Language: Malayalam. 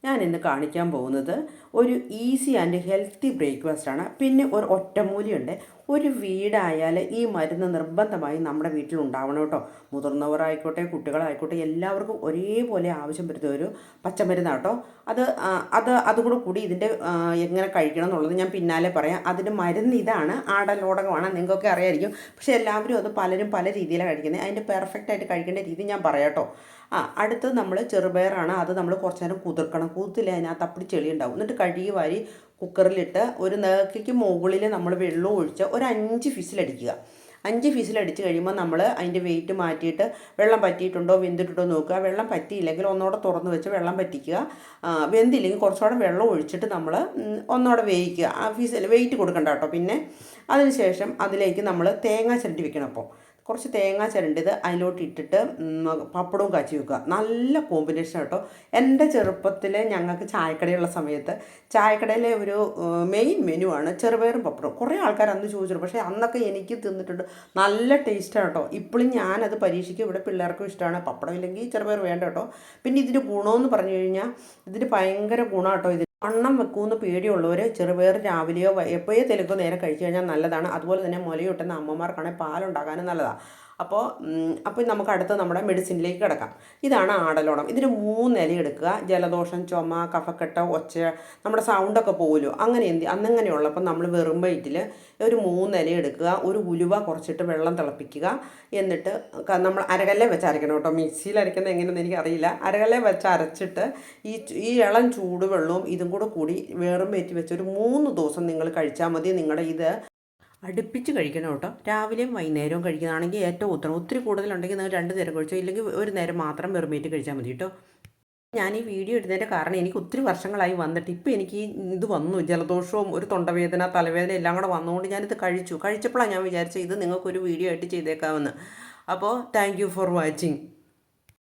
ഞാൻ ഇന്ന് കാണിക്കാൻ പോകുന്നത് ഒരു ഈസി ആൻഡ് ഹെൽത്തി ബ്രേക്ക്ഫാസ്റ്റാണ്. പിന്നെ ഒരു ഒറ്റമൂലിയുണ്ട്. ഒരു വീടായാൽ ഈ മരുന്ന് നിർബന്ധമായും നമ്മുടെ വീട്ടിലുണ്ടാവണം കേട്ടോ. മുതിർന്നവരായിക്കോട്ടെ കുട്ടികളായിക്കോട്ടെ എല്ലാവർക്കും ഒരേപോലെ ആവശ്യം വരുന്ന ഒരു പച്ചമരുന്നാണ് കേട്ടോ. അതുകൂടെ കൂടി ഇതിൻ്റെ എങ്ങനെ കഴിക്കണം എന്നുള്ളത് ഞാൻ പിന്നാലെ പറയാം. അതിൻ്റെ മരുന്ന് ഇതാണ്, ആടലോടകമാണ്. നിങ്ങൾക്കൊക്കെ അറിയായിരിക്കും. പക്ഷേ എല്ലാവരും അത് പലരും പല രീതിയിലാണ് കഴിക്കുന്നത്. അതിൻ്റെ പെർഫെക്റ്റായിട്ട് കഴിക്കേണ്ട രീതി ഞാൻ പറയാം കേട്ടോ. അടുത്തത് നമ്മൾ ചെറുപയറാണ്. അത് നമ്മൾ കുറച്ച് നേരം കുതിർക്കണം. കുതിർത്തില്ല അതിനകത്ത് അപ്പടി ചെളി ഉണ്ടാവും. എന്നിട്ട് കഴുകി വാരി കുക്കറിലിട്ട് ഒരു നേർക്കയ്ക്ക് മുകളിൽ നമ്മൾ വെള്ളം ഒഴിച്ച് ഒരു 5 വിസിലടിക്കുക. 5 വിസിലടിച്ച് കഴിയുമ്പോൾ നമ്മൾ അതിൻ്റെ വെയിറ്റ് മാറ്റിയിട്ട് വെള്ളം പറ്റിയിട്ടുണ്ടോ വെന്തിട്ടുണ്ടോ നോക്കുക. വെള്ളം പറ്റിയില്ലെങ്കിൽ ഒന്നുകൂടെ തുറന്ന് വെച്ച് വെള്ളം പറ്റിക്കുക. വെന്തില്ലെങ്കിൽ കുറച്ചുകൂടെ വെള്ളം ഒഴിച്ചിട്ട് നമ്മൾ ഒന്നുകൂടെ വേവിക്കുക. ആ വെയിറ്റ് കൊടുക്കണ്ട കേട്ടോ. പിന്നെ അതിനുശേഷം അതിലേക്ക് നമ്മൾ തേങ്ങ ചിരണ്ടി വെക്കണം. അപ്പോൾ കുറച്ച് തേങ്ങ ചിരണ്ടിയത് അതിലോട്ട് ഇട്ടിട്ട് പപ്പടവും കാച്ചി വെക്കുക. നല്ല കോമ്പിനേഷൻ കേട്ടോ. എൻ്റെ ചെറുപ്പത്തിൽ ഞങ്ങൾക്ക് ചായക്കടയുള്ള സമയത്ത് ചായക്കടയിലെ ഒരു മെയിൻ മെനു ആണ് ചെറുപയറും പപ്പടവും. കുറേ ആൾക്കാർ അന്ന് ചോദിച്ചിട്ടുണ്ട്, പക്ഷേ അന്നൊക്കെ എനിക്ക് തിന്നിട്ടുണ്ട്. നല്ല ടേസ്റ്റാണ് കേട്ടോ. ഇപ്പോഴും ഞാനത് പരീക്ഷിക്കും. ഇവിടെ പിള്ളേർക്കും ഇഷ്ടമാണ്. പപ്പടം ഇല്ലെങ്കിൽ ചെറുപയർ വേണ്ട കേട്ടോ. പിന്നെ ഇതിൻ്റെ ഗുണമെന്ന് പറഞ്ഞു കഴിഞ്ഞാൽ ഇതിന് ഭയങ്കര ഗുണം കേട്ടോ. ഇത് വണ്ണം വെക്കുമെന്ന് പേടിയുള്ളവർ ചെറുപയർ രാവിലെയോ എപ്പോഴേ തെലുങ്കോ നേരെ കഴിച്ചു കഴിഞ്ഞാൽ നല്ലതാണ്. അതുപോലെ തന്നെ മുലയൂട്ടുന്ന അമ്മമാർക്കാണെങ്കിൽ പാലുണ്ടാക്കാനും നല്ലതാണ്. അപ്പോൾ നമുക്ക് അടുത്ത് നമ്മുടെ മെഡിസിനിലേക്ക് കിടക്കാം. ഇതാണ് ആടലോടം. ഇതിന് 3 ഇല എടുക്കുക. ജലദോഷം, ചുമ, കഫക്കെട്ട്, ഒച്ച, നമ്മുടെ സൗണ്ടൊക്കെ പോകുമല്ലോ, അന്നങ്ങനെയുള്ളപ്പോൾ നമ്മൾ വെറും വയറ്റിൽ ഒരു 3 ഇല എടുക്കുക. ഒരു ഉലുവ കുറച്ചിട്ട് വെള്ളം തിളപ്പിക്കുക. എന്നിട്ട് നമ്മൾ അരകല്ലെ വെച്ച് അരയ്ക്കണം കേട്ടോ. മിക്സിയിൽ അരയ്ക്കുന്നത് എങ്ങനെയെന്ന് എനിക്കറിയില്ല. അരകല്ലെ വെച്ച് അരച്ചിട്ട് ഈ ഇളം ചൂടുവെള്ളവും ഇതും കൂടി വെറും വയറ്റി വെച്ച് ഒരു 3 ദിവസം നിങ്ങൾ കഴിച്ചാൽ മതി. നിങ്ങളുടെ ഇത് അടുപ്പിച്ച് കഴിക്കണം കേട്ടോ. രാവിലെയും വൈകുന്നേരവും കഴിക്കുന്നതാണെങ്കിൽ ഏറ്റവും ഉത്തരം. ഒത്തിരി കൂടുതലുണ്ടെങ്കിൽ നിങ്ങൾ 2 നേരം കഴിച്ചോ, ഇല്ലെങ്കിൽ ഒരു നേരം മാത്രം വെറുമേറ്റ് കഴിച്ചാൽ മതി കേട്ടോ. ഞാൻ ഈ വീഡിയോ ഇടുന്നതിൻ്റെ കാരണം എനിക്ക് ഒത്തിരി വർഷങ്ങളായി വന്നിട്ട് ഇപ്പോൾ എനിക്ക് ഇത് വന്നു. ജലദോഷവും ഒരു തൊണ്ടവേദന, തലവേദന എല്ലാം കൂടെ വന്നുകൊണ്ട് ഞാനിത് കഴിച്ചപ്പോഴാണ് ഞാൻ വിചാരിച്ചത് ഇത് നിങ്ങൾക്കൊരു വീഡിയോ ആയിട്ട് ചെയ്തേക്കാമെന്ന്. അപ്പോൾ താങ്ക് യു ഫോർ വാച്ചിങ്.